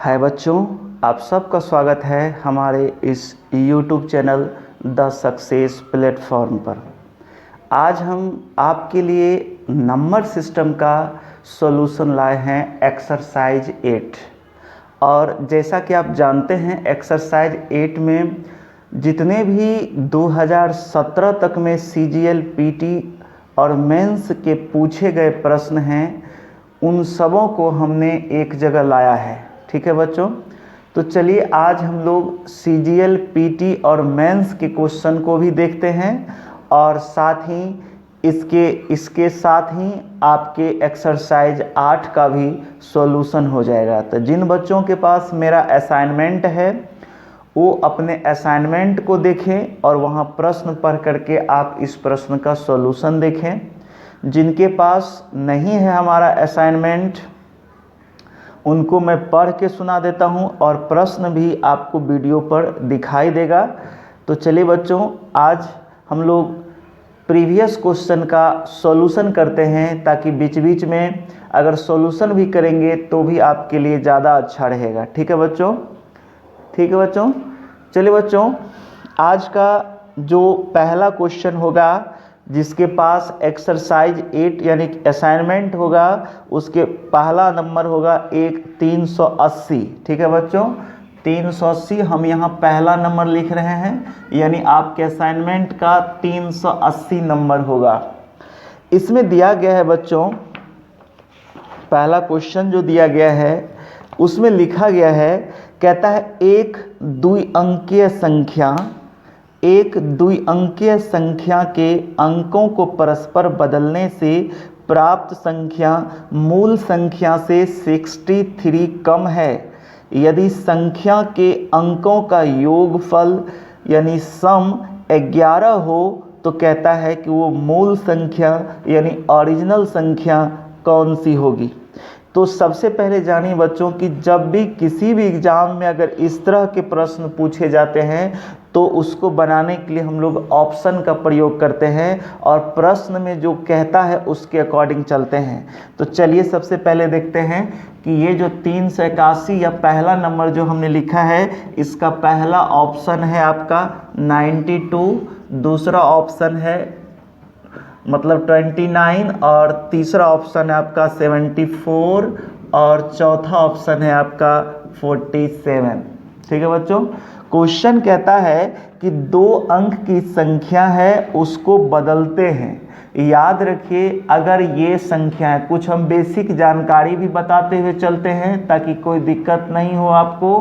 हाय बच्चों, आप सबका स्वागत है हमारे इस YouTube channel the success platform पर। आज हम आपके लिए नंबर सिस्टम का सॉल्यूशन लाए हैं एक्सरसाइज 8। और जैसा कि आप जानते हैं एक्सरसाइज 8 में जितने भी 2017 तक में CGL PT और मेंस के पूछे गए प्रश्न हैं उन सबों को हमने एक जगह लाया है। ठीक है बच्चों, तो चलिए आज हम लोग CGL PT और मेंस के क्वेश्चन को भी देखते हैं और साथ ही इसके साथ ही आपके एक्सरसाइज 8 का भी सॉल्यूशन हो जाएगा। तो जिन बच्चों के पास मेरा असाइनमेंट है वो अपने असाइनमेंट को देखें और वहाँ प्रश्न पढ़ करके आप इस प्रश्न का सॉल्यूशन देखें। जिनके पास नहीं है हमारा असाइनमेंट उनको मैं पढ़ के सुना देता हूं और प्रश्न भी आपको वीडियो पर दिखाई देगा। तो चलिए बच्चों, आज हम लोग प्रीवियस क्वेश्चन का सॉल्यूशन करते हैं ताकि बीच बीच में अगर सॉल्यूशन भी करेंगे तो भी आपके लिए ज़्यादा अच्छा रहेगा। ठीक है बच्चों, ठीक है बच्चों। चलिए बच्चों, आज का जो पहला क्वेश्चन होगा जिसके पास एक्सरसाइज 8 यानी असाइनमेंट होगा उसके पहला नंबर होगा 380। ठीक है बच्चों, 380 हम यहाँ पहला नंबर लिख रहे हैं, यानी आपके असाइनमेंट का 380 नंबर होगा। इसमें दिया गया है बच्चों, पहला क्वेश्चन जो दिया गया है उसमें लिखा गया है, कहता है एक द्विअंकीय संख्या के अंकों को परस्पर बदलने से प्राप्त संख्या मूल संख्या से 63 कम है। यदि संख्या के अंकों का योगफल यानी सम 11 हो तो कहता है कि वो मूल संख्या यानी ओरिजिनल संख्या कौन सी होगी। तो सबसे पहले जानिए बच्चों कि जब भी किसी भी एग्ज़ाम में अगर इस तरह के प्रश्न पूछे जाते हैं तो उसको बनाने के लिए हम लोग ऑप्शन का प्रयोग करते हैं और प्रश्न में जो कहता है उसके अकॉर्डिंग चलते हैं। तो चलिए सबसे पहले देखते हैं कि ये जो 381 या पहला नंबर जो हमने लिखा है इसका पहला ऑप्शन है आपका 92, दूसरा ऑप्शन है मतलब 29 और तीसरा ऑप्शन है आपका 74 और चौथा ऑप्शन है आपका 47। ठीक है बच्चों, क्वेश्चन कहता है कि 2 अंक की संख्या है उसको बदलते हैं। याद रखिए अगर ये संख्या है, कुछ हम बेसिक जानकारी भी बताते हुए चलते हैं ताकि कोई दिक्कत नहीं हो आपको।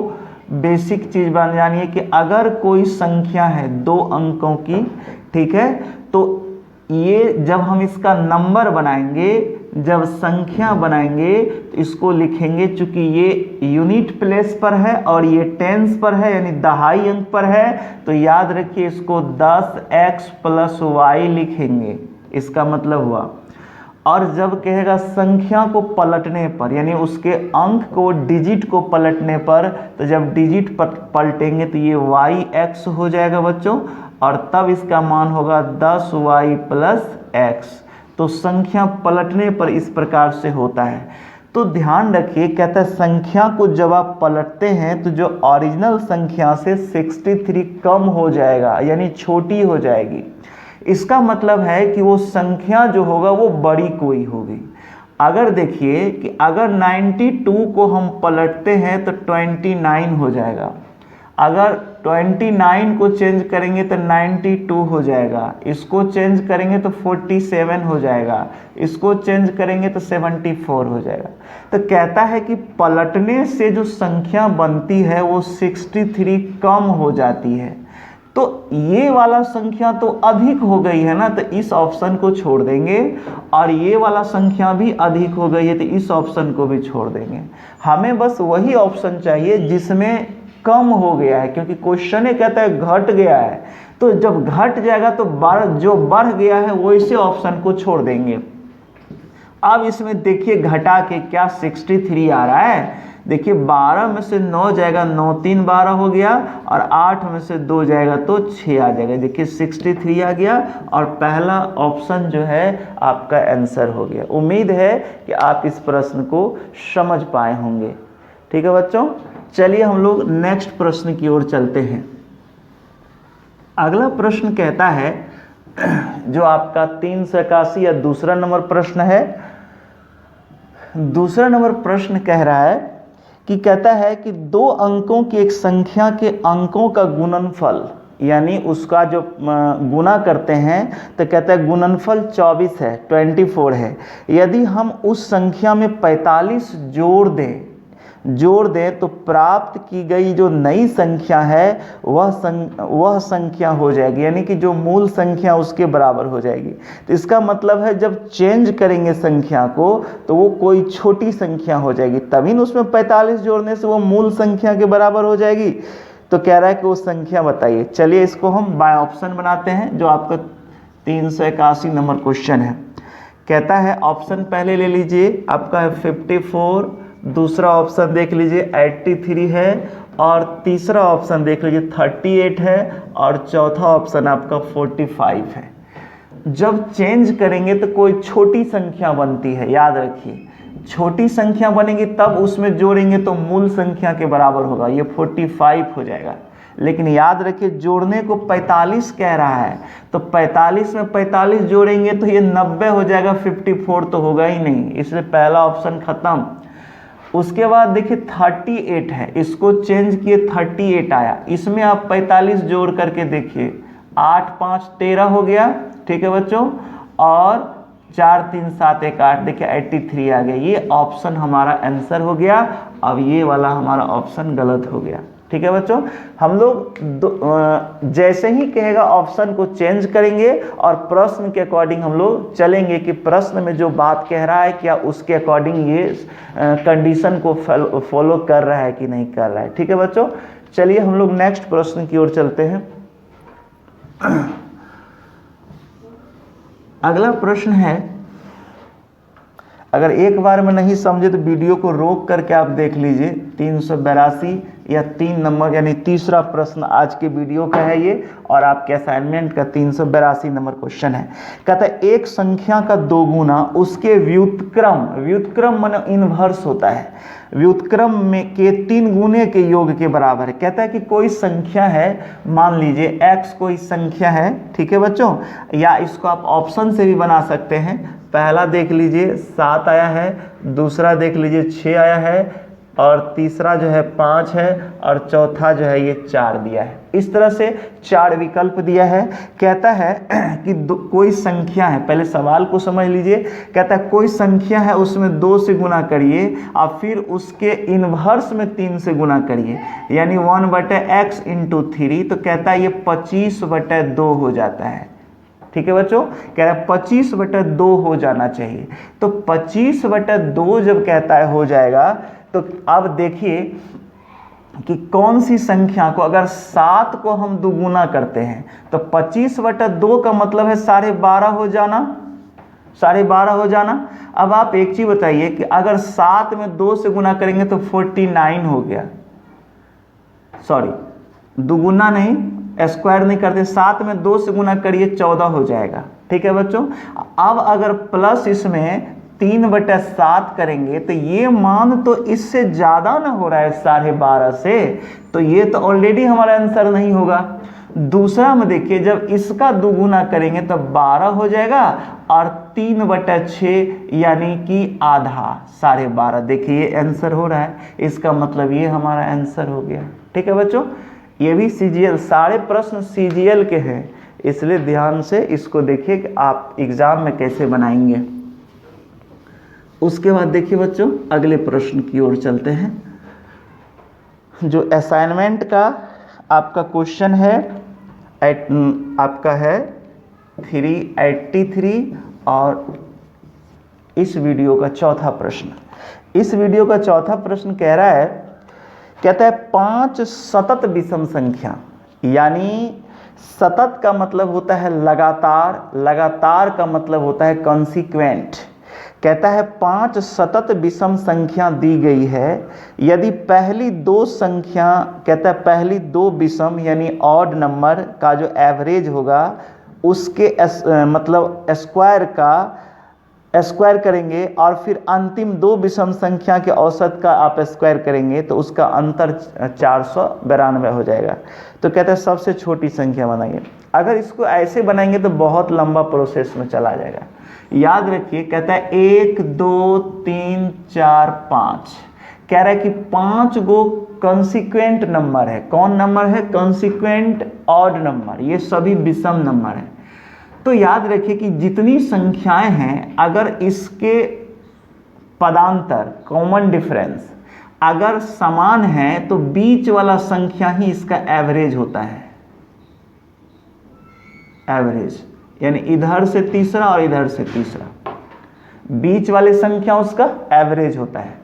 बेसिक चीज़ बन जानिए कि अगर कोई संख्या है 2 अंकों की, ठीक है, तो ये जब हम इसका नंबर बनाएंगे, जब संख्या बनाएंगे तो इसको लिखेंगे, चूंकि ये यूनिट प्लेस पर है और ये टेंस पर है यानी दहाई अंक पर है, तो याद रखिए इसको 10x + y लिखेंगे। इसका मतलब हुआ। और जब कहेगा संख्या को पलटने पर यानी उसके अंक को डिजिट को पलटने पर, तो जब डिजिट पलटेंगे तो ये yx हो जाएगा बच्चों और तब इसका मान होगा 10y + x। तो संख्या पलटने पर इस प्रकार से होता है। तो ध्यान रखिए, कहता है संख्या को जब आप पलटते हैं तो जो ओरिजिनल संख्या से 63 कम हो जाएगा यानी छोटी हो जाएगी। इसका मतलब है कि वो संख्या जो होगा वो बड़ी कोई होगी। अगर देखिए कि अगर 92 को हम पलटते हैं तो 29 हो जाएगा, अगर 29 को चेंज करेंगे तो 92 हो जाएगा, इसको चेंज करेंगे तो 47 हो जाएगा, इसको चेंज करेंगे तो 74 हो जाएगा। तो कहता है कि पलटने से जो संख्या बनती है वो 63 कम हो जाती है। तो ये वाला संख्या तो अधिक हो गई है ना, तो इस ऑप्शन को छोड़ देंगे, और ये वाला संख्या भी अधिक हो गई है तो इस ऑप्शन को भी छोड़ देंगे। हमें बस वही ऑप्शन चाहिए जिसमें कम हो गया है, क्योंकि क्वेश्चन ही कहता है घट गया है। तो जब घट जाएगा तो जो बढ़ गया है वैसे ऑप्शन को छोड़ देंगे। अब इसमें देखिए घटा के क्या 63 आ रहा है। देखिए 12 में से 9 जाएगा, 9 3 12 हो गया, और 8 में से 2 जाएगा तो 6 आ जाएगा। देखिए 63 आ गया और पहला ऑप्शन जो है आपका आंसर हो गया। उम्मीद है कि आप इस प्रश्न को समझ पाए होंगे। ठीक है बच्चों। चलिए हम लोग नेक्स्ट प्रश्न की ओर चलते हैं। अगला प्रश्न कहता है, जो आपका 381 या दूसरा नंबर प्रश्न है, दूसरा नंबर प्रश्न कह रहा है कि कहता है कि 2 अंकों की एक संख्या के अंकों का गुणनफल, यानी उसका जो गुना करते हैं तो कहता है गुणनफल 24 है, 24 है। यदि हम उस संख्या में 45 जोड़ दें तो प्राप्त की गई जो नई संख्या है वह संख्या हो जाएगी, यानी कि जो मूल संख्या उसके बराबर हो जाएगी। तो इसका मतलब है जब चेंज करेंगे संख्या को तो वो कोई छोटी संख्या हो जाएगी, तभी न उसमें 45 जोड़ने से वो मूल संख्या के बराबर हो जाएगी। तो कह रहा है कि वो संख्या बताइए। चलिए इसको हम बाय ऑप्शन बनाते हैं, जो आपका 381 नंबर क्वेश्चन है। कहता है ऑप्शन पहले ले लीजिए, आपका है 54, दूसरा ऑप्शन देख लीजिए 83 है, और तीसरा ऑप्शन देख लीजिए 38 है, और चौथा ऑप्शन आपका 45 है। जब चेंज करेंगे तो कोई छोटी संख्या बनती है, याद रखिए, छोटी संख्या बनेगी तब उसमें जोड़ेंगे तो मूल संख्या के बराबर होगा, ये 45 हो जाएगा। लेकिन याद रखिए जोड़ने को 45 कह रहा है, तो 45 में 45 जोड़ेंगे तो ये 90 हो जाएगा, 54 तो होगा ही नहीं, इसलिए पहला ऑप्शन खत्म। उसके बाद देखिए 38 है, इसको चेंज किए 38 आया, इसमें आप 45 जोड़ करके देखिए, 8 5 13 हो गया, ठीक है बच्चों, और 4 3 7 1 8, देखिए 83 आ गया। ये ऑप्शन हमारा आंसर हो गया। अब ये वाला हमारा ऑप्शन गलत हो गया, ठीक है बच्चों। हम लोग जैसे ही कहेगा ऑप्शन को चेंज करेंगे और प्रश्न के अकॉर्डिंग हम लोग चलेंगे कि प्रश्न में जो बात कह रहा है क्या उसके अकॉर्डिंग ये कंडीशन को फॉलो कर रहा है कि नहीं कर रहा है, ठीक है बच्चों। चलिए हम लोग नेक्स्ट प्रश्न की ओर चलते हैं। अगला प्रश्न है, अगर एक बार में नहीं समझे तो वीडियो को रोक करके आप देख लीजिए। 382 या 3 नंबर यानी तीसरा प्रश्न आज के वीडियो का है ये, और आपके असाइनमेंट का 382 नंबर क्वेश्चन है। कहता है एक संख्या का 2 गुना उसके व्युत्क्रम माने इनवर्स होता है, व्युत्क्रम में के 3 गुने के योग के बराबर है। कहता है कि कोई संख्या है, मान लीजिए x कोई संख्या है, ठीक है बच्चों, या इसको आप ऑप्शन से भी बना सकते हैं। पहला देख लीजिए 7 आया है, दूसरा देख लीजिए 6 आया है, और तीसरा जो है 5 है, और चौथा जो है ये 4 दिया है। इस तरह से 4 विकल्प दिया है। कहता है कि कोई संख्या है, पहले सवाल को समझ लीजिए। कहता है कोई संख्या है, उसमें 2 से गुना करिए और फिर उसके इन्वर्स में 3 से गुना करिए, यानी 1/x × 3। तो कहता है ये 25/2 हो जाता है, ठीक है बच्चों। कह रहा है 25/2 हो जाना चाहिए। तो 25/2 जब कहता है हो जाएगा, तो अब देखिए कि कौन सी संख्या को, अगर 7 को हम दुगुना करते हैं तो 25/2 का मतलब है 12.5 हो जाना, 12.5 हो जाना। अब आप एक चीज बताइए कि अगर 7 में 2 से गुना करेंगे तो 49 हो गया, सॉरी दुगुना नहीं, स्क्वायर नहीं करते, 7 में 2 से गुना करिए 14 हो जाएगा, ठीक है बच्चों। अब अगर प्लस इसमें 3/7 करेंगे तो ये मान तो इससे ज़्यादा ना हो रहा है 12.5 से, तो ये तो ऑलरेडी हमारा आंसर नहीं होगा। दूसरा में देखिए जब इसका दुगुना करेंगे तो 12 हो जाएगा, और 3/6 यानी कि आधा, 12.5, देखिए ये आंसर हो रहा है। इसका मतलब ये हमारा आंसर हो गया, ठीक है बच्चों। ये भी CGL, सारे प्रश्न CGL के हैं, इसलिए ध्यान से इसको देखिए कि आप एग्जाम में कैसे बनाएंगे। उसके बाद देखिए बच्चों अगले प्रश्न की ओर चलते हैं। जो असाइनमेंट का आपका क्वेश्चन है, आपका है 383, और इस वीडियो का चौथा प्रश्न। इस वीडियो का चौथा प्रश्न कह रहा है, कहता है 5 सतत विषम संख्या, यानी सतत का मतलब होता है लगातार, लगातार का मतलब होता है कॉन्सिक्वेंट। कहता है 5 सतत विषम संख्या दी गई है, यदि पहली 2 संख्या, कहता है पहली 2 विषम यानी ऑड नंबर का जो एवरेज होगा उसके मतलब स्क्वायर का स्क्वायर करेंगे और फिर अंतिम दो विषम संख्या के औसत का आप स्क्वायर करेंगे तो उसका अंतर 492 हो जाएगा। तो कहते हैं सबसे छोटी संख्या बनाइए। अगर इसको ऐसे बनाएंगे तो बहुत लंबा प्रोसेस में चला जाएगा। याद रखिए, कहता है 1 2 3 4 5, कह रहा है कि 5 गो कंसिक्वेंट नंबर है। कौन नंबर है? कंसिक्वेंट ऑड नंबर, ये सभी विषम नंबर है। तो याद रखिए कि जितनी संख्याएं हैं, अगर इसके पदांतर कॉमन डिफरेंस अगर समान है तो बीच वाला संख्या ही इसका एवरेज होता है। एवरेज यानी इधर से तीसरा और इधर से तीसरा, बीच वाले संख्या उसका एवरेज होता है।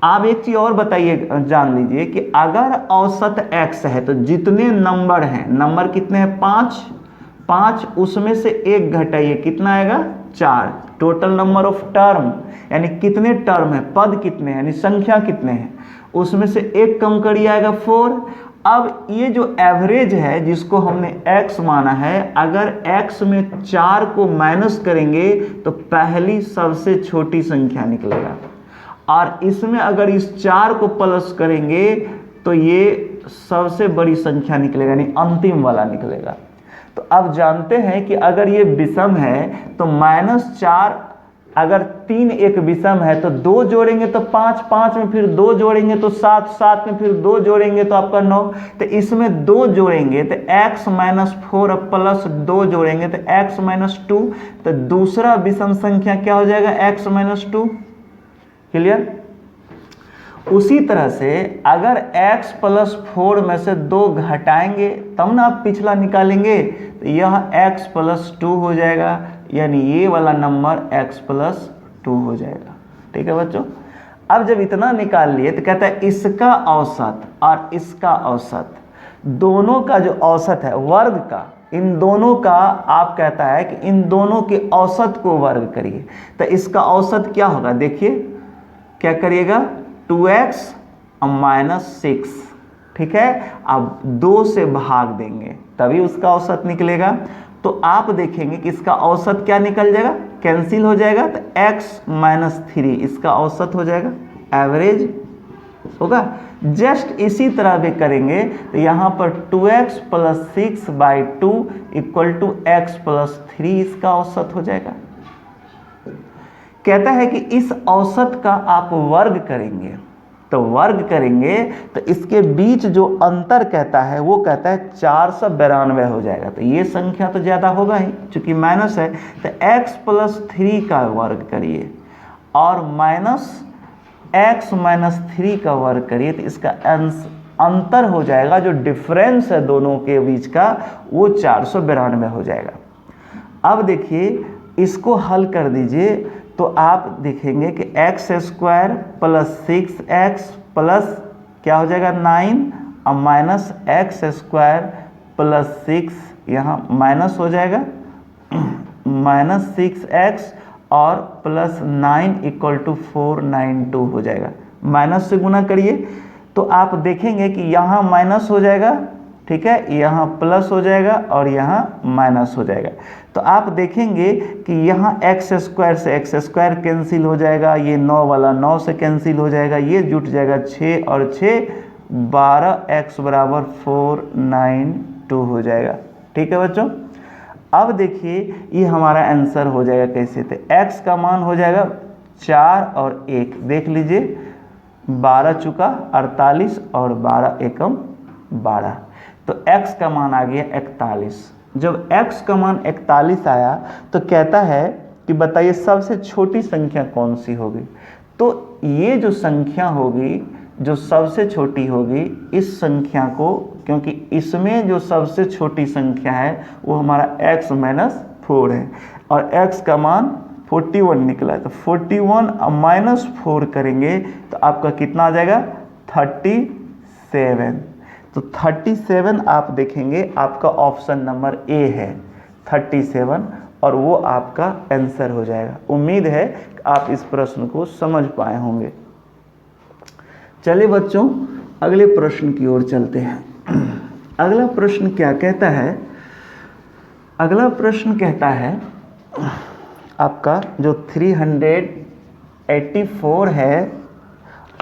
आप एक चीज और बताइए, जान लीजिए कि अगर औसत x है तो जितने नंबर हैं, नंबर कितने हैं? 5, उसमें से एक घटाइए, कितना आएगा? 4। टोटल नंबर ऑफ टर्म यानी कितने टर्म है, पद कितने हैं, यानी संख्या कितने हैं, उसमें से एक कम करिए, आएगा 4। अब ये जो एवरेज है जिसको हमने x माना है, अगर x में 4 को माइनस करेंगे तो पहली सबसे छोटी संख्या निकलेगा, और इसमें अगर इस 4 को प्लस करेंगे तो ये सबसे बड़ी संख्या निकलेगा, यानी अंतिम वाला निकलेगा। तो अब जानते हैं कि अगर ये विषम है तो -4, अगर 3 एक विषम है तो 2 जोड़ेंगे तो 5, 5 में फिर 2 जोड़ेंगे तो 7, 7 में फिर 2 जोड़ेंगे तो आपका 9। तो इसमें 2 जोड़ेंगे तो x - 4 प्लस 2 जोड़ेंगे तो x - 2। तो दूसरा विषम संख्या क्या हो जाएगा? x - 2। क्लियर? उसी तरह से अगर x + 4 में से 2 घटाएंगे तब ना आप पिछला निकालेंगे, तो यह x + 2 हो जाएगा, यानी ये वाला नंबर x + 2 हो जाएगा। ठीक है बच्चों? अब जब इतना निकाल लिए तो कहता है इसका औसत और इसका औसत, दोनों का जो औसत है वर्ग का, इन दोनों का आप कहता है कि इन दोनों के औसत को वर्ग करिए। तो इसका औसत क्या होगा? देखिए क्या करिएगा? 2x - 6, ठीक है। अब 2 से भाग देंगे तभी उसका औसत निकलेगा। तो आप देखेंगे कि इसका औसत क्या निकल जाएगा? कैंसिल हो जाएगा, तो x - 3 इसका औसत हो जाएगा, एवरेज होगा। जस्ट इसी तरह भी करेंगे तो यहाँ पर 2x + 6/2 = x + 3 इसका औसत हो जाएगा। कहता है कि इस औसत का आप वर्ग करेंगे, तो वर्ग करेंगे तो इसके बीच जो अंतर कहता है वो कहता है 492 हो जाएगा। तो ये संख्या तो ज़्यादा होगा ही, चूंकि माइनस है, तो x + 3 का वर्ग करिए और -x - 3 का वर्ग करिए, तो इसका अंतर हो जाएगा, जो डिफरेंस है दोनों के बीच का, वो 492 हो जाएगा। अब देखिए इसको हल कर दीजिए तो आप देखेंगे कि x² + 6x प्लस क्या हो जाएगा 9 और -x² + 6 यहाँ माइनस हो जाएगा -6x और +9 = 492 हो जाएगा। माइनस से गुना करिए तो आप देखेंगे कि यहाँ माइनस हो जाएगा, ठीक है, यहाँ प्लस हो जाएगा और यहाँ माइनस हो जाएगा। तो आप देखेंगे कि यहाँ x² से x² कैंसिल हो जाएगा, ये 9 वाला 9 से कैंसिल हो जाएगा, ये जुट जाएगा 6 और 6 12x = 492 हो जाएगा। ठीक है बच्चों? अब देखिए ये हमारा आंसर हो जाएगा कैसे, तो x का मान हो जाएगा 4 और 1, देख लीजिए 12 चुका 48 और 12 एकम 12, तो x का मान आ गया 41। जब x का मान 41 आया तो कहता है कि बताइए सबसे छोटी संख्या कौन सी होगी। तो ये जो संख्या होगी जो सबसे छोटी होगी, इस संख्या को, क्योंकि इसमें जो सबसे छोटी संख्या है वो हमारा x - 4 है और x का मान 41 निकला है, तो 41 - 4 करेंगे तो आपका कितना आ जाएगा 37। तो 37 आप देखेंगे आपका ऑप्शन नंबर ए है 37 और वो आपका आंसर हो जाएगा। उम्मीद है कि आप इस प्रश्न को समझ पाए होंगे। चलिए बच्चों अगले प्रश्न की ओर चलते हैं। अगला प्रश्न क्या कहता है? अगला प्रश्न कहता है आपका जो 384 है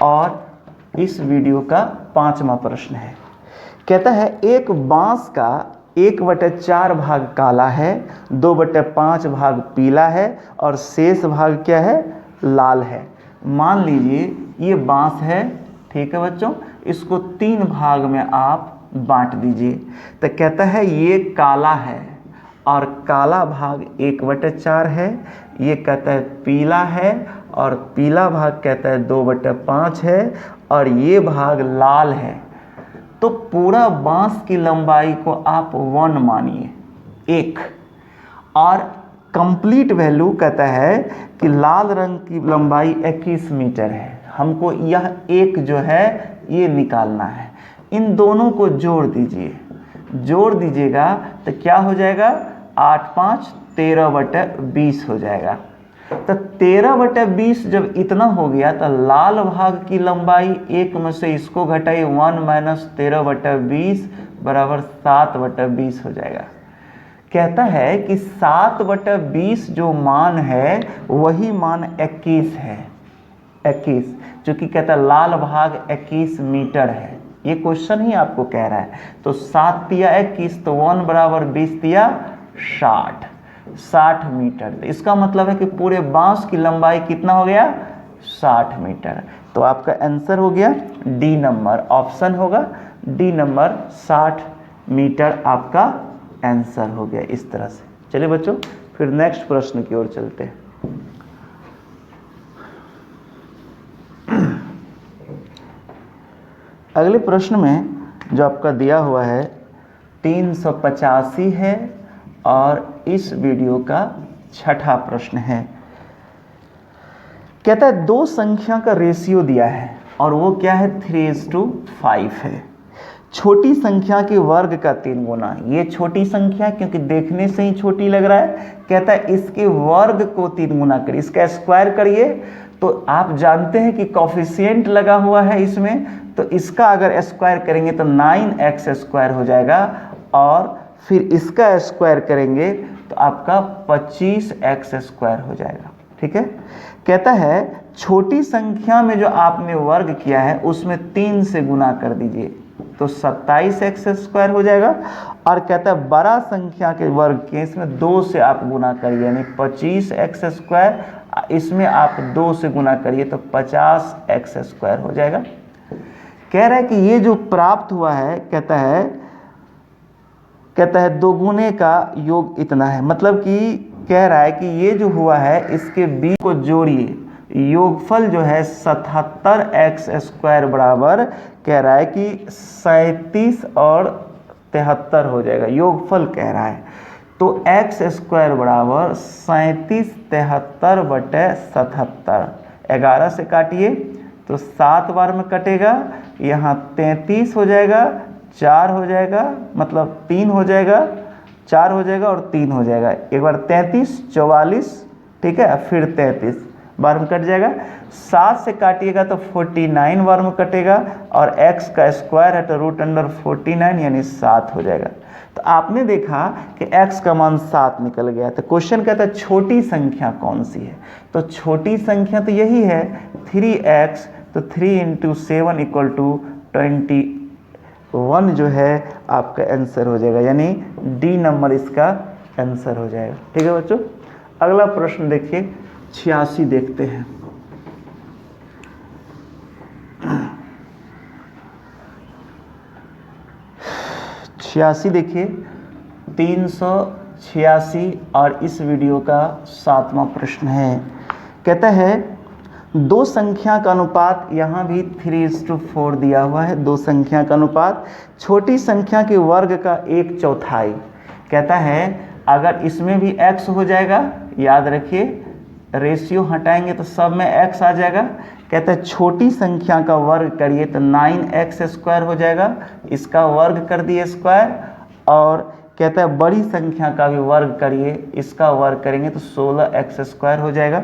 और इस वीडियो का 5वां प्रश्न है। कहता है एक बांस का 1/4 भाग काला है, 2/5 भाग पीला है और शेष भाग क्या है, लाल है। मान लीजिए ये बांस है, ठीक है बच्चों, इसको 3 भाग में आप बांट दीजिए। तो कहता है ये काला है और काला भाग 1/4 है, ये कहता है पीला है और पीला भाग कहता है 2/5 है और ये भाग लाल है। तो पूरा बांस की लंबाई को आप 1 मानिए, 1, और कंप्लीट वैल्यू कहता है कि लाल रंग की लंबाई 21 मीटर है। हमको यह एक जो है ये निकालना है। इन दोनों को जोड़ दीजिए, जोड़ दीजिएगा तो क्या हो जाएगा, 8 5 13/20 हो जाएगा। तो 13/20 जब इतना हो गया तो लाल भाग की लंबाई 1 में से इसको घटाइए, 1 - 13/20 बराबर 7/20 हो जाएगा। कहता है कि 7/20 जो मान है वही मान 21 है, 21, जो कि कहता है लाल भाग 21 मीटर है। ये क्वेश्चन ही आपको कह रहा है। तो 7 तिया 21, तो 1 बराबर 20 तिया 60 मीटर। इसका मतलब है कि पूरे बांस की लंबाई कितना हो गया, 60 मीटर। तो आपका आंसर हो गया डी नंबर, ऑप्शन होगा डी नंबर, 60 मीटर आपका आंसर हो गया। इस तरह से चलिए बच्चों फिर नेक्स्ट प्रश्न की ओर चलते हैं। अगले प्रश्न में जो आपका दिया हुआ है 385 है और इस वीडियो का 6ठा प्रश्न है। कहता है दो संख्या का रेशियो दिया है और वो क्या है, 3:5 है। छोटी संख्या के वर्ग का 3 गुना। ये छोटी संख्या क्योंकि देखने से ही छोटी लग रहा है, कहता है इसके वर्ग को 3 गुना करिए, इसका स्क्वायर करिए। तो आप जानते हैं कि कॉफिशिएंट लगा हुआ है इसमें, तो इसका अगर स्क्वायर करेंगे तो 9x² हो जाएगा और फिर इसका स्क्वायर करेंगे तो आपका 25x² हो जाएगा। ठीक है। कहता है छोटी संख्या में जो आपने वर्ग किया है उसमें 3 से गुना कर दीजिए तो 27x² हो जाएगा। और कहता है बड़ा संख्या के वर्ग के इसमें 2 से आप गुना करिए यानी 25x², इसमें आप 2 से गुना करिए तो 50x² हो जाएगा। कह रहा है कि ये जो प्राप्त हुआ है, कहता है 2 गुने का योग इतना है। मतलब कि कह रहा है कि ये जो हुआ है इसके बीच को जोड़िए, योगफल जो है 77x² बराबर, कह रहा है कि 37 और 73 हो जाएगा। योगफल कह रहा है तो x² बराबर 37 73/77। 11 से काटिए तो 7 बार में कटेगा, यहाँ 33 हो जाएगा, 4 हो जाएगा, मतलब 3 हो जाएगा, 4 हो जाएगा और 3 हो जाएगा। एक बार 33 44, ठीक है, फिर 33 बार में कट जाएगा। 7 से काटिएगा तो 49 बार में कटेगा और x का स्क्वायर है तो √49 यानी 7 हो जाएगा। तो आपने देखा कि x का मान 7 निकल गया। तो क्वेश्चन कहता है छोटी संख्या कौन सी है, तो छोटी संख्या तो यही है 3x, तो 3 × 7 = 21 जो है आपका आंसर हो जाएगा, यानी डी नंबर इसका आंसर हो जाएगा। ठीक है बच्चों, अगला प्रश्न देखिए 86 देखते हैं। देखिए 386 और इस वीडियो का 7वां प्रश्न है। कहता है दो संख्या का अनुपात, यहाँ भी 3:4 दिया हुआ है। दो संख्या का अनुपात छोटी संख्या के वर्ग का 1/4। कहता है अगर इसमें भी x हो जाएगा, याद रखिए रेशियो हटाएंगे तो सब में x आ जाएगा। कहता है छोटी संख्या का वर्ग करिए तो 9x² हो जाएगा, इसका वर्ग कर दिए स्क्वायर। और कहता है बड़ी संख्या का भी वर्ग करिए, इसका वर्ग करेंगे तो 16x² हो जाएगा।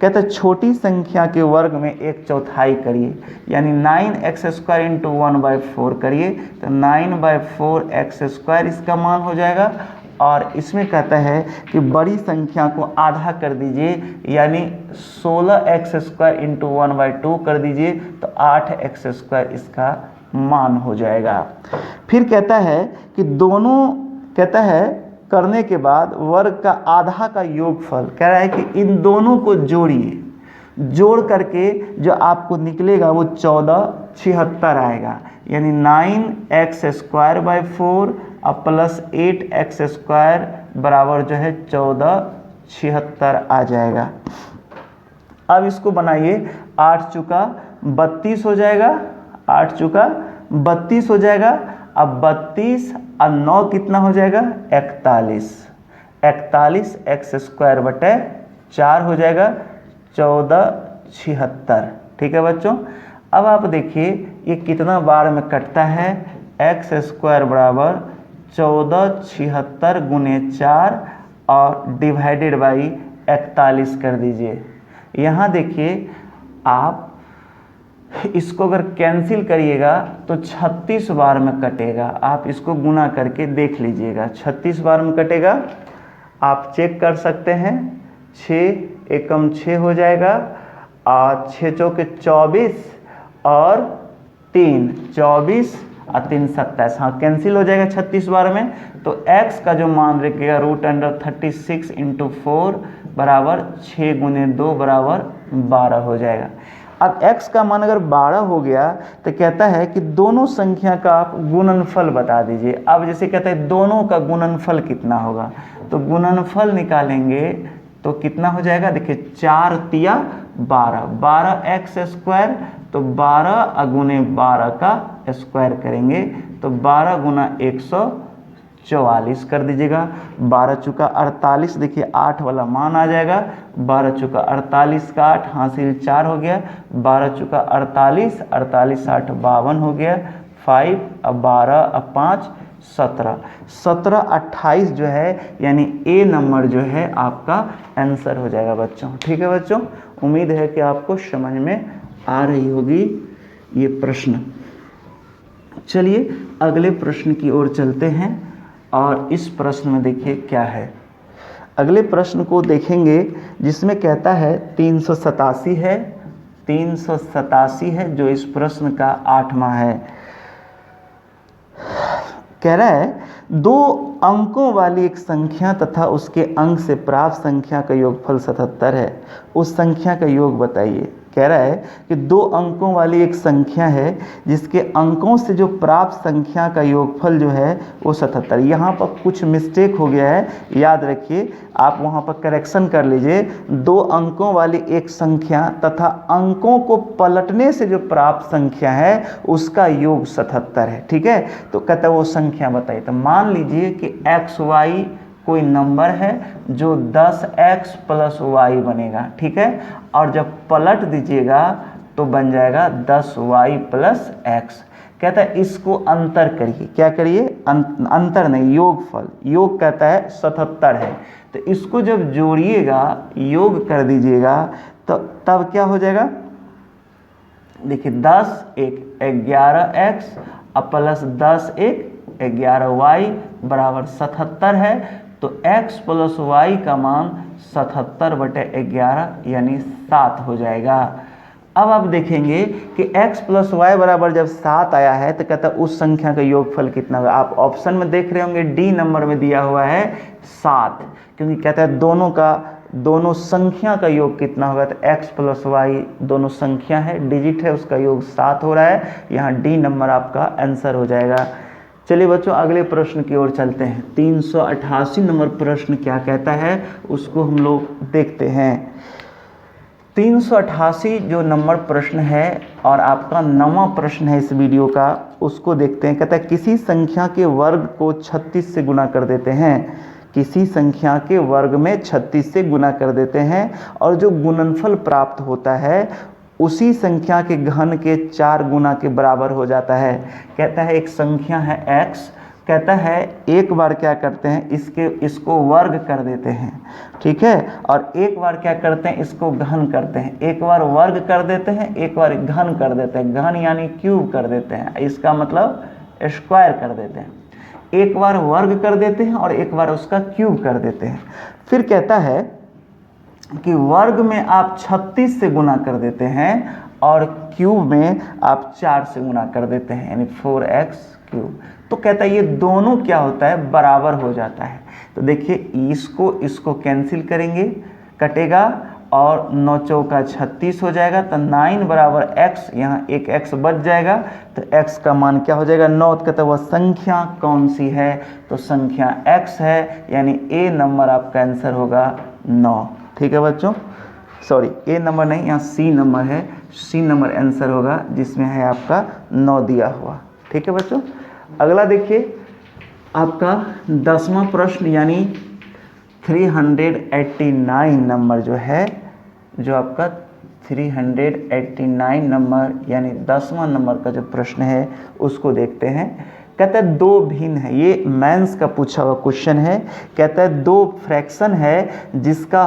कहता है छोटी संख्या के वर्ग में 1/4 करिए, यानी 9x² × 1/4 करिए तो 9/4x² इसका मान हो जाएगा। और इसमें कहता है कि बड़ी संख्या को आधा कर दीजिए, यानी 16x² इंटू 1/2 कर दीजिए तो 8x² इसका मान हो जाएगा। फिर कहता है कि दोनों, कहता है करने के बाद वर्ग का आधा का योगफल, कह रहा है कि इन दोनों को जोड़िए, जोड़ करके जो आपको निकलेगा वो 1476 आएगा, यानी 9x² 4 प्लस 8x² बराबर जो है 1476 आ जाएगा। अब इसको बनाइए, 8 चुका 32 हो जाएगा, 8 चुका 32 हो जाएगा। अब 32 और 9 कितना हो जाएगा, 41, 41x² बटे 4 हो जाएगा 1476। ठीक है बच्चों, अब आप देखिए ये कितना बार में कटता है, x² बराबर 1476 गुने 4 और डिवाइडेड बाई 41 कर दीजिए। यहाँ देखिए आप इसको अगर कैंसिल करिएगा तो 36 बार में कटेगा, आप इसको गुना करके देख लीजिएगा, 36 बार में कटेगा। आप चेक कर सकते हैं, 6 एकम 6 हो जाएगा और 6 चौके 24 और 3 24 और 3 27, हाँ कैंसिल हो जाएगा 36 बार में। तो x का जो मान रखेगा √36 इंटू 4 बराबर 6 गुने 2 बराबर 12 हो जाएगा। अब x का मान अगर 12 हो गया तो कहता है कि दोनों संख्या का आप गुणनफल बता दीजिए। अब जैसे कहता है दोनों का गुणनफल कितना होगा, तो गुणनफल निकालेंगे तो कितना हो जाएगा, देखिए 4 तिया 12, 12x², तो 12 गुने 12 का स्क्वायर करेंगे तो 12 गुना 144 कर दीजिएगा। 12 चुका 48, देखिए 8 वाला मान आ जाएगा, 12 चुका 48 का 8 हासिल 4 हो गया, 12 चुका 48, 48 8 52 हो गया, 5 अब 12 अब 5 17, 17 28 जो है यानी ए नंबर जो है आपका आंसर हो जाएगा बच्चों। ठीक है बच्चों, उम्मीद है कि आपको समझ में आ रही होगी ये प्रश्न। चलिए अगले प्रश्न की ओर चलते हैं और इस प्रश्न में देखिए क्या है। अगले प्रश्न को देखेंगे जिसमें कहता है 387 है, 387 है जो इस प्रश्न का 8वां है। कह रहा है 2 अंकों वाली एक संख्या तथा उसके अंक से प्राप्त संख्या का योगफल 77 है, उस संख्या का योग बताइए। कह रहा है कि 2 अंकों वाली एक संख्या है जिसके अंकों से जो प्राप्त संख्या का योगफल जो है वो 77। यहाँ पर कुछ मिस्टेक हो गया है, याद रखिए, आप वहाँ पर करेक्शन कर लीजिए। 2 अंकों वाली एक संख्या तथा अंकों को पलटने से जो प्राप्त संख्या है उसका योग 77 है। ठीक है, तो कहता है वो संख्या बताइए। तो मान लीजिए कि xy कोई नंबर है जो 10x प्लस y बनेगा। ठीक है, और जब पलट दीजिएगा तो बन जाएगा 10y प्लस x। कहता है इसको अंतर करिए। क्या करिए, अंतर नहीं, योगफल। योग कहता है 77 है, तो इसको जब जोड़िएगा, योग कर दीजिएगा तो तब क्या हो जाएगा, देखिए 10 1 11x प्लस 10 1 11y बराबर 77 है। तो x प्लस y का मान 77/11 यानी 7 हो जाएगा। अब आप देखेंगे कि x प्लस वाई बराबर जब 7 आया है तो कहता है उस संख्या का योगफल कितना होगा। आप ऑप्शन में देख रहे होंगे डी नंबर में दिया हुआ है 7, क्योंकि कहता है दोनों संख्या का योग कितना होगा। तो x प्लस वाई दोनों संख्या है, डिजिट है, उसका योग 7 हो रहा है। यहाँ डी नंबर आपका आंसर हो जाएगा। चलिए बच्चों अगले प्रश्न की ओर चलते हैं। 388 नंबर प्रश्न क्या कहता है उसको हम लोग देखते हैं। 388 जो नंबर प्रश्न है और आपका 9वां प्रश्न है इस वीडियो का, उसको देखते हैं। कहता है किसी संख्या के वर्ग को 36 से गुना कर देते हैं, किसी संख्या के वर्ग में 36 से गुना कर देते हैं और जो गुणनफल प्राप्त होता है उसी संख्या के घन के 4 गुना के बराबर हो जाता है। कहता है एक संख्या है x, कहता है एक बार क्या करते हैं इसको वर्ग कर देते हैं, ठीक है, और एक बार क्या करते हैं इसको घन करते हैं। एक बार वर्ग कर देते हैं, एक बार घन कर देते हैं। घन यानी क्यूब कर देते हैं, इसका मतलब स्क्वायर कर देते हैं। एक बार वर्ग कर देते हैं और एक बार उसका क्यूब कर देते हैं। फिर कहता है कि वर्ग में आप 36 से गुना कर देते हैं और क्यूब में आप 4 से गुना कर देते हैं, यानी 4x क्यूब। तो कहता है ये दोनों क्या होता है, बराबर हो जाता है। तो देखिए इसको कैंसिल करेंगे, कटेगा और 9 चौका 36 हो जाएगा। तो 9 बराबर x, यहाँ एक x बच जाएगा। तो x का मान क्या हो जाएगा, 9। तो कहता है वह संख्या कौन सी है, तो संख्या x है, यानी ए नंबर आपका आंसर होगा 9। ठीक है बच्चों, सॉरी ए नंबर नहीं, यहाँ सी नंबर है, सी नंबर आंसर होगा जिसमें है आपका 9 दिया हुआ। ठीक है बच्चों, अगला देखिए आपका 10वां प्रश्न यानी 389 नंबर जो है, जो आपका 389 नंबर यानी 10वां नंबर का जो प्रश्न है उसको देखते हैं। कहता है दो भिन्न है, ये मेंस का पूछा हुआ क्वेश्चन है। कहता है दो फ्रैक्शन है जिसका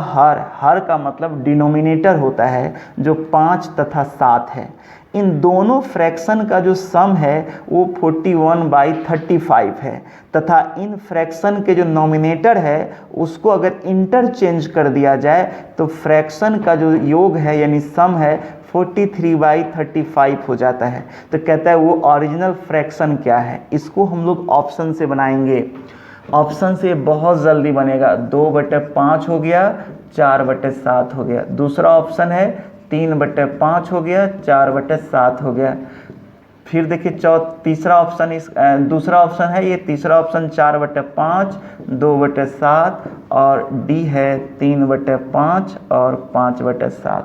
हर का मतलब डिनोमिनेटर होता है जो 5 तथा 7 है। इन दोनों फ्रैक्शन का जो सम है वो 41/35 है तथा इन फ्रैक्शन के जो नोमिनेटर है उसको अगर इंटरचेंज कर दिया जाए तो फ्रैक्शन का जो योग है यानी सम है 43/35 हो जाता है। तो कहता है वो ओरिजिनल फ्रैक्शन क्या है, इसको हम लोग ऑप्शन से बनाएंगे। ऑप्शन से बहुत जल्दी बनेगा, 2/5 हो गया, 4/7 हो गया। दूसरा ऑप्शन है 3/5 हो गया, 4/7 हो गया। फिर देखिए तीसरा ऑप्शन दूसरा ऑप्शन है, ये तीसरा ऑप्शन 4/5, 2/7 और डी है 3/5 और 5/7।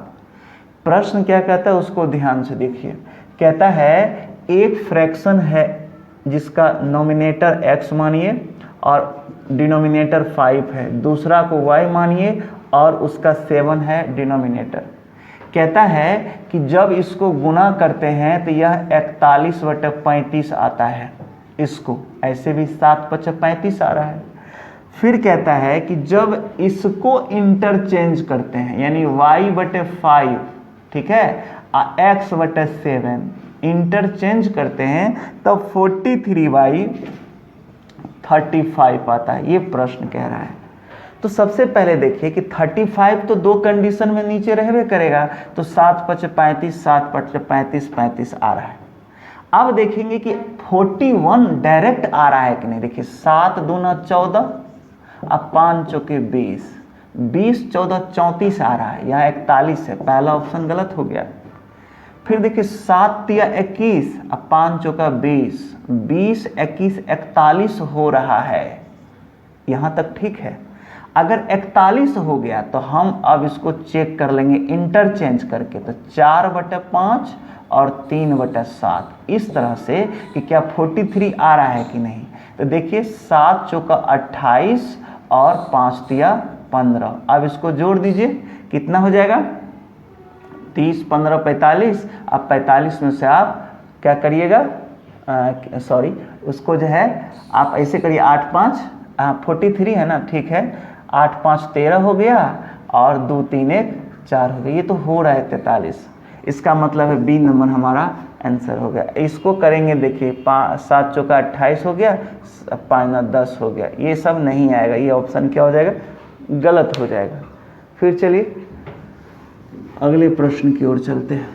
प्रश्न क्या कहता है उसको ध्यान से देखिए। कहता है एक फ्रैक्शन है जिसका नोमिनेटर x मानिए और डिनोमिनेटर 5 है, दूसरा को y मानिए और उसका 7 है डिनोमिनेटर। कहता है कि जब इसको गुना करते हैं तो यह 41/35 आता है, इसको ऐसे भी 7/35 आ रहा है। फिर कहता है कि जब इसको इंटरचेंज करते हैं यानी y/5, ठीक है, x/7 इंटरचेंज करते हैं तब 43/35 आता है, ये प्रश्न कह रहा है। तो सबसे पहले देखिए कि 35 तो दो कंडीशन में नीचे रहबे करेगा, तो 7/35 7/35 35 आ रहा है। अब देखेंगे कि 41 डायरेक्ट आ रहा है कि नहीं। देखिए 7 दूना 14, अब 5 चौके 20, 20 14 34 आ रहा है, यहाँ 41 है, पहला ऑप्शन गलत हो गया। फिर देखिए 7 तिया 21, अब 5 चौका 20, 20 21 41 हो रहा है, यहाँ तक ठीक है। अगर 41 हो गया तो हम अब इसको चेक कर लेंगे इंटरचेंज करके, तो 4/5 और 3/7 इस तरह से कि क्या 43 आ रहा है कि नहीं। तो देखिए 7 चौका 28 और 5 तिया 15, अब इसको जोड़ दीजिए कितना हो जाएगा, 30 15 45। अब 45 में से आप क्या करिएगा, सॉरी उसको जो है आप ऐसे करिए 8 5 43 है ना, ठीक है, 8 5 13 हो गया और 2 3 1 4 हो गया, ये तो हो रहा है 43। इसका मतलब है बी नंबर हमारा आंसर हो गया। इसको करेंगे देखिए 7 चौका 28 हो गया, 5 9 10 हो गया, ये सब नहीं आएगा, ये ऑप्शन क्या हो जाएगा, गलत हो जाएगा। फिर चलिए अगले प्रश्न की ओर चलते हैं।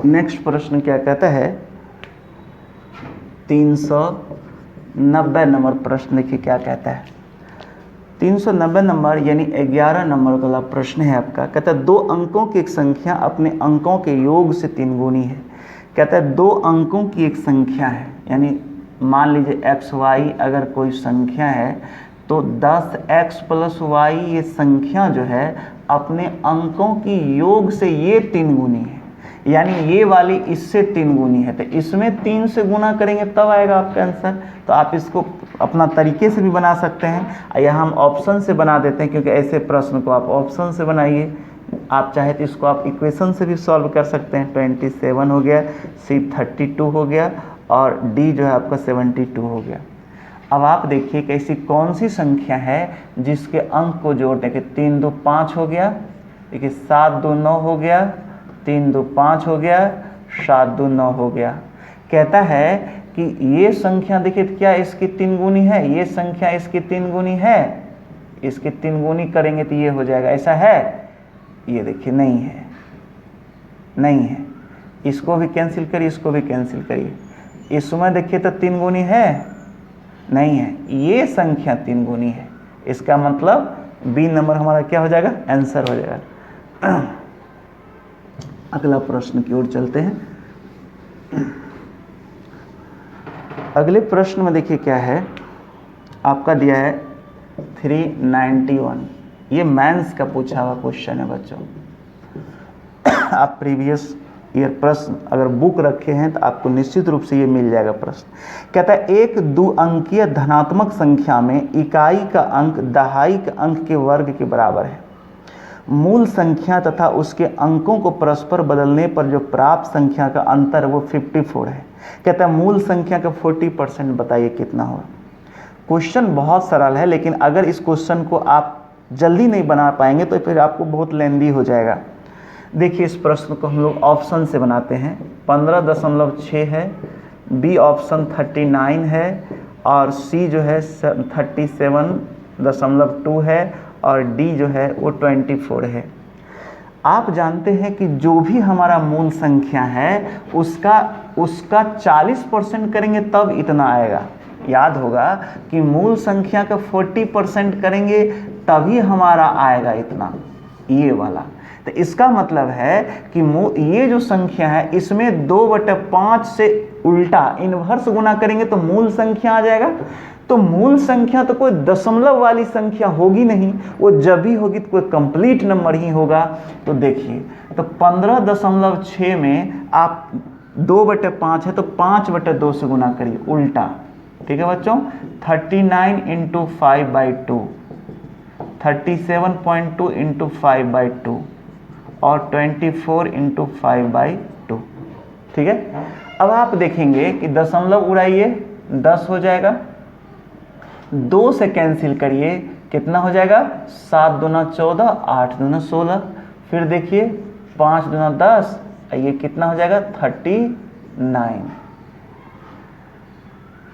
नेक्स्ट प्रश्न क्या कहता है, 390 नंबर प्रश्न देखिए क्या कहता है। 390 नंबर यानी 11 नंबर वाला प्रश्न है आपका। कहता है 2 अंकों की एक संख्या अपने अंकों के योग से 3 गुनी है। कहता है 2 अंकों की एक संख्या है, यानी मान लीजिए xy अगर कोई संख्या है तो 10x + y ये संख्या जो है अपने अंकों की योग से ये 3 गुनी है, यानी ये वाली इससे 3 गुनी है, तो इसमें 3 से गुना करेंगे तब आएगा आपका आंसर। तो आप इसको अपना तरीके से भी बना सकते हैं, या हम ऑप्शन से बना देते हैं, क्योंकि ऐसे प्रश्न को आप ऑप्शन से बनाइए। आप चाहे तो इसको आप इक्वेशन से भी सॉल्व कर सकते हैं। 27 हो गया, सी 32 हो गया और डी जो है आपका 72 हो गया। अब आप देखिए कि ऐसी कौन सी संख्या है जिसके अंक को जोड़ने के 3 2 5 हो गया, देखिए 7 2 9 हो गया, 3 2 5 हो गया, 7 2 9 हो गया। कहता है कि ये संख्या देखिए क्या इसकी 3 गुनी है, ये संख्या इसकी 3 गुनी है, इसकी 3 गुनी करेंगे तो ये हो जाएगा, ऐसा है? ये देखिए नहीं है, नहीं है। इसको भी कैंसिल करिए, इसको भी कैंसिल करिए। इसमें देखिए तो 3 गुनी है, नहीं है। ये संख्या 3 गुनी है, इसका मतलब बी नंबर हमारा क्या हो जाएगा, आंसर हो जाएगा। अगला प्रश्न की ओर चलते हैं। अगले प्रश्न में देखिए क्या है, आपका दिया है 391। ये मेंस का पूछा हुआ क्वेश्चन है बच्चों। आप प्रीवियस ईयर प्रश्न अगर बुक रखे हैं तो आपको निश्चित रूप से ये मिल जाएगा प्रश्न। कहता है एक 2 अंकीय धनात्मक संख्या में इकाई का अंक दहाई के अंक के वर्ग के बराबर है। मूल संख्या तथा उसके अंकों को परस्पर बदलने पर जो प्राप्त संख्या का अंतर वो 54 है। कहता है मूल संख्या का 40% बताइए कितना होगा। क्वेश्चन बहुत सरल है, लेकिन अगर इस क्वेश्चन को आप जल्दी नहीं बना पाएंगे तो फिर आपको बहुत लेंदी हो जाएगा। देखिए इस प्रश्न को हम लोग ऑप्शन से बनाते हैं। 15.6 है, बी ऑप्शन 39 है, और सी जो है 37.2 है, और डी जो है वो 24 है। आप जानते हैं कि जो भी हमारा मूल संख्या है उसका 40% करेंगे तब इतना आएगा। याद होगा कि मूल संख्या का 40% करेंगे तभी हमारा आएगा इतना, ये वाला। तो इसका मतलब है कि ये जो संख्या है इसमें 2/5 से उल्टा इन्वर्स गुना करेंगे तो मूल संख्या आ जाएगा। तो मूल संख्या तो कोई दशमलव वाली संख्या होगी नहीं, वो जब भी होगी तो कोई कंप्लीट नंबर ही होगा। तो देखिए तो 15.6 में आप 2/5 है तो 5/2 से गुना करिए उल्टा। ठीक है बच्चों, 39 × 5/2, 37.2 × 5/2 और 24 × 5/2। ठीक है, अब आप देखेंगे कि दशमलव उड़ाइए 10 हो जाएगा, 2 से कैंसिल करिए कितना हो जाएगा, 7 दूना 14, 8 दूना 16, फिर देखिए 5 दूना 10, ये कितना हो जाएगा 39।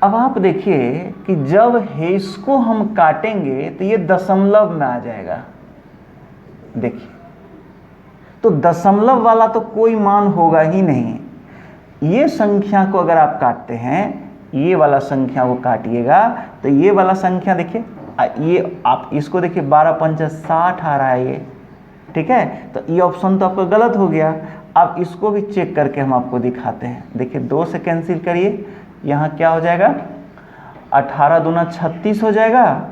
अब आप देखिए कि जब इसको हम काटेंगे तो ये दशमलव में आ जाएगा। देखिए तो दशमलव वाला तो कोई मान होगा ही नहीं। ये संख्या को अगर आप काटते हैं, ये वाला संख्या को काटिएगा तो ये वाला संख्या देखिए, ये आप इसको देखिए 12 × 5 = 60 आ रहा है ये। ठीक है, तो ये ऑप्शन तो आपका गलत हो गया। अब इसको भी चेक करके हम आपको दिखाते हैं। देखिए 2 से कैंसिल करिए, यहाँ क्या हो जाएगा, 18 दूना 36 हो जाएगा,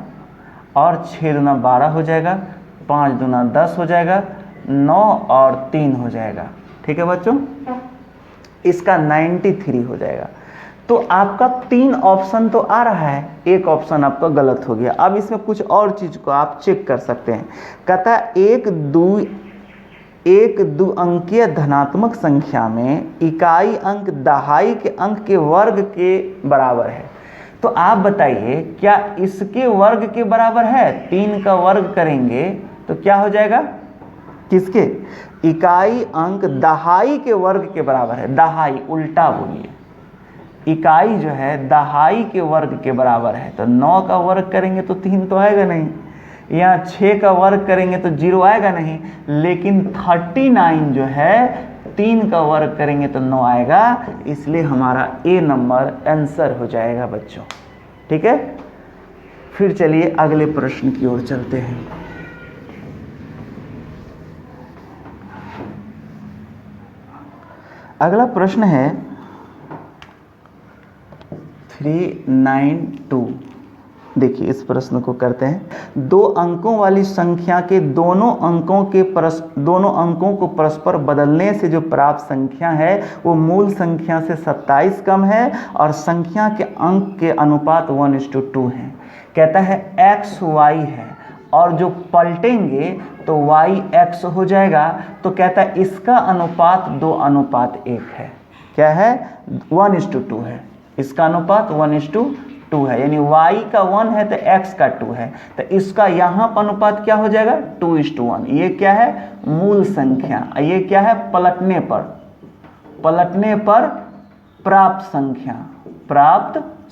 और 6 दूना 12 हो जाएगा, 5 दूना 10 हो जाएगा, 9 और 3 हो जाएगा। ठीक है बच्चों, इसका 93 हो जाएगा। तो आपका 3 ऑप्शन तो आ रहा है, एक ऑप्शन आपका गलत हो गया। अब इसमें कुछ और चीज को आप चेक कर सकते हैं। कहता है एक दो अंकीय धनात्मक संख्या में इकाई अंक दहाई के अंक के वर्ग के बराबर है। तो आप बताइए क्या इसके वर्ग के बराबर है? 3 का वर्ग करेंगे तो क्या हो जाएगा, किसके, इकाई अंक दहाई के वर्ग के बराबर है। दहाई उल्टा बोलिए, इकाई जो है दहाई के वर्ग के बराबर है। तो 9 का वर्ग करेंगे तो 3 तो आएगा नहीं, यहाँ 6 का वर्ग करेंगे तो 0 आएगा नहीं, लेकिन 39 जो है 3 का वर्ग करेंगे तो 9 आएगा। इसलिए हमारा ए नंबर आंसर हो जाएगा बच्चों। ठीक है, फिर चलिए अगले प्रश्न की ओर चलते हैं। अगला प्रश्न है 392। देखिए इस प्रश्न को करते हैं। 2 अंकों वाली संख्या के दोनों अंकों को परस्पर बदलने से जो प्राप्त संख्या है वो मूल संख्या से 27 कम है और संख्या के अंक के अनुपात 1:2 है। कहता है x y है और जो पलटेंगे तो y x हो जाएगा। तो कहता है इसका अनुपात 2:1 है। क्या है, 1:2 है। इसका अनुपात 1:2 है, यानी y का 1 है तो x का 2 है। तो इसका यहाँ पर अनुपात क्या हो जाएगा, 2:1। ये क्या है, मूल संख्या। ये क्या है, पलटने पर पलटने पर प्राप्त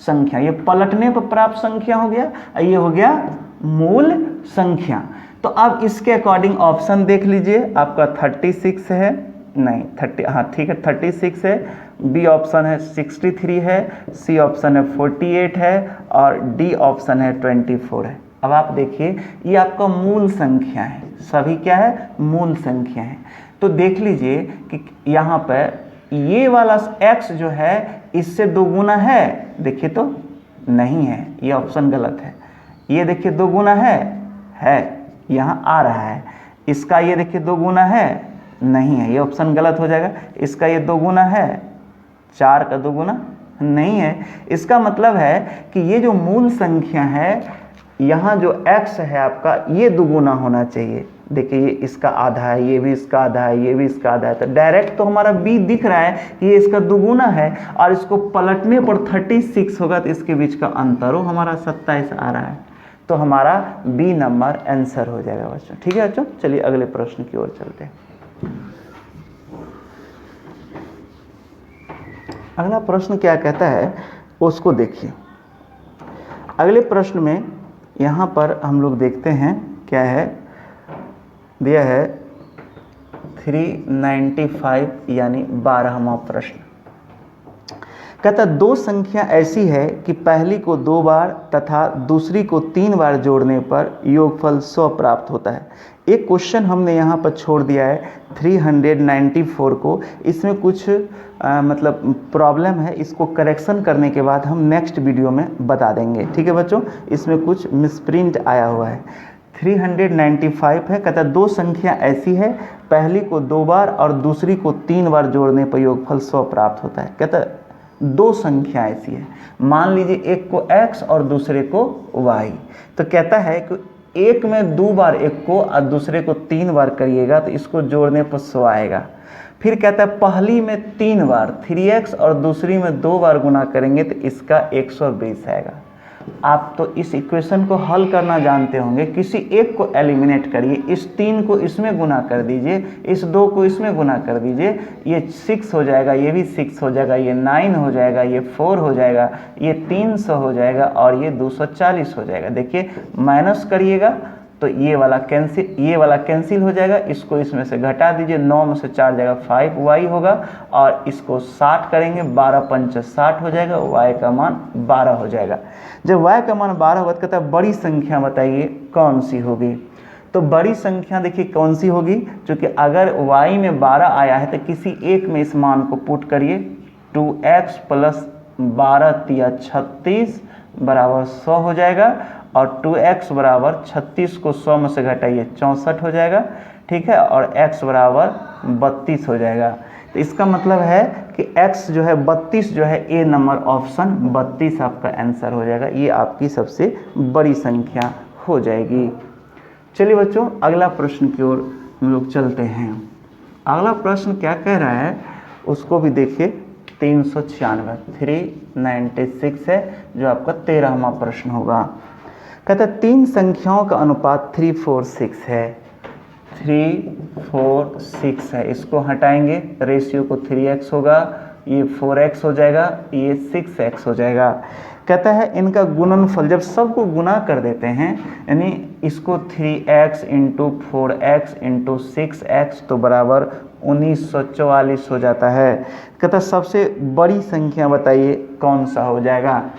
संख्या, ये पलटने पर प्राप्त संख्या हो गया, ये हो गया मूल संख्या। तो अब इसके अकॉर्डिंग ऑप्शन देख लीजिए, आपका 36 है, नहीं 30, हाँ ठीक है 36 है, बी ऑप्शन है 63 है, सी ऑप्शन है 48 है और डी ऑप्शन है 24 है। अब आप देखिए ये आपका मूल संख्या है, सभी क्या है, मूल संख्या है। तो देख लीजिए कि यहाँ पर ये वाला x जो है इससे दो गुना है, देखिए तो नहीं है, ये ऑप्शन गलत है। ये देखिए दो गुना है, यहाँ आ रहा है। इसका ये देखिए दो गुना है, नहीं है, ये ऑप्शन गलत हो जाएगा। इसका ये दो गुना है, 4 का दो गुना नहीं है। इसका मतलब है कि ये जो मूल संख्या है, यहाँ जो x है आपका, ये दुगुना होना चाहिए। देखिए ये इसका आधा है, ये भी इसका आधा है, ये भी इसका आधा है, तो डायरेक्ट तो हमारा b दिख रहा है कि ये इसका दुगुना है, और इसको पलटने पर 36 होगा, तो इसके बीच का अंतर हो हमारा 27 आ रहा है। तो हमारा बी नंबर आंसर हो जाएगा बच्चों। ठीक है बच्चों, चलिए अगले प्रश्न की ओर चलते हैं। अगला प्रश्न क्या कहता है उसको देखिए। अगले प्रश्न में यहाँ पर हम लोग देखते हैं क्या है, दिया है 395 यानी 12वां प्रश्न। कहता दो संख्या ऐसी है कि पहली को 2 बार तथा दूसरी को 3 बार जोड़ने पर योगफल 100 प्राप्त होता है। एक क्वेश्चन हमने यहाँ पर छोड़ दिया है 394 को, इसमें कुछ मतलब प्रॉब्लम है, इसको करेक्शन करने के बाद हम नेक्स्ट वीडियो में बता देंगे। ठीक है बच्चों, इसमें कुछ मिसप्रिंट आया हुआ है। 395 है, कहता दो संख्या ऐसी है, पहली को 2 बार और दूसरी को 3 बार जोड़ने पर योगफल 100 प्राप्त होता है। कहता दो संख्या ऐसी है, मान लीजिए एक को x और दूसरे को y, तो कहता है कि एक में 2 बार एक को और दूसरे को 3 बार करिएगा तो इसको जोड़ने पर 100 आएगा। फिर कहता है पहली में 3 बार 3x और दूसरी में 2 बार गुना करेंगे तो इसका 120 आएगा। आप तो इस इक्वेशन को हल करना जानते होंगे, किसी एक को एलिमिनेट करिए, इस 3 को इसमें गुना कर दीजिए, इस 2 को इसमें गुना कर दीजिए, ये 6 हो जाएगा, ये भी 6 हो जाएगा, ये 9 हो जाएगा, ये 4 हो जाएगा, ये 300 हो जाएगा और ये 240 हो जाएगा। देखिए माइनस करिएगा तो ये वाला कैंसिल हो जाएगा, इसको इसमें से घटा दीजिए, 9 में से 4 जाएगा 5y होगा, और इसको 60 करेंगे, 12 पंच 60 हो जाएगा, y का मान 12 हो जाएगा। जब y का मान 12 होगा तो कहता है बड़ी संख्या बताइए कौन सी होगी। तो बड़ी संख्या देखिए कौन सी होगी, क्योंकि अगर y में 12 आया है तो किसी एक में इस मान को पुट करिए, 2x प्लस 12 तिया 36 बराबर 100 हो जाएगा, और 2x बराबर 36 को 100 में से घटाइए 64 हो जाएगा। ठीक है, और x बराबर 32 हो जाएगा। तो इसका मतलब है कि x जो है 32 जो है, ए नंबर ऑप्शन 32 आपका आंसर हो जाएगा, ये आपकी सबसे बड़ी संख्या हो जाएगी। चलिए बच्चों अगला प्रश्न की ओर हम लोग चलते हैं। अगला प्रश्न क्या कह रहा है उसको भी देखिए। 396 है जो आपका 13वां प्रश्न होगा। कहता है 3 संख्याओं का अनुपात 346 है, 346 है, इसको हटाएंगे, रेशियो को 3x होगा, ये 4x हो जाएगा, ये 6x हो जाएगा। कहता है इनका गुणनफल जब सबको गुना कर देते हैं, यानी इसको 3x into 4x into 6x तो बराबर 1944 हो जाता है। कहता सबसे बड़ी संख्या बताइए कौन सा हो जाएगा।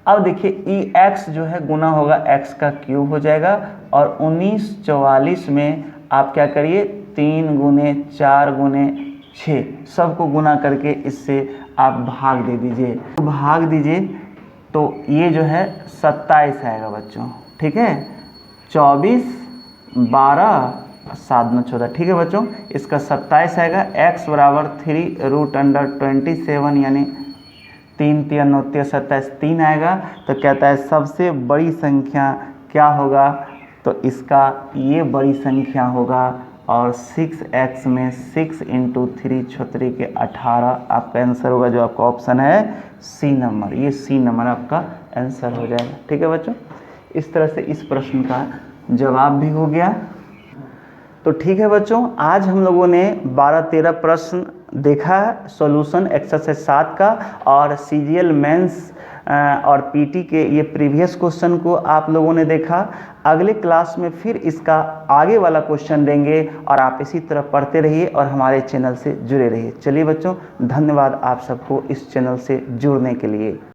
अब देखिए x जो है गुना होगा x का क्यूब हो जाएगा, और 1944 में आप क्या करिए 3 गुने 4 गुने 6 सबको गुना करके इससे आप भाग दे दीजिए, भाग दीजिए तो ये जो है 27 आएगा बच्चों। ठीक है, 24 12 7 9 14। ठीक है बच्चों, इसका 27 आएगा। x बराबर 3√27 यानी 3 3 9 27 3 आएगा। तो कहता है सबसे बड़ी संख्या क्या होगा, तो इसका ये बड़ी संख्या होगा, और 6x में 6 इंटू 3 छत्री के 18 आपका आंसर होगा, जो आपका ऑप्शन है सी नंबर, ये सी नंबर आपका आंसर हो जाएगा। ठीक है बच्चों, इस तरह से इस प्रश्न का जवाब भी हो गया। तो ठीक है बच्चों, आज हम लोगों ने 12-13 प्रश्न देखा सॉल्यूशन एक्सरसाइज 7 का और सीजीएल मेंस और पीटी के ये प्रीवियस क्वेश्चन को आप लोगों ने देखा। अगले क्लास में फिर इसका आगे वाला क्वेश्चन देंगे और आप इसी तरह पढ़ते रहिए और हमारे चैनल से जुड़े रहिए। चलिए बच्चों, धन्यवाद आप सबको इस चैनल से जुड़ने के लिए।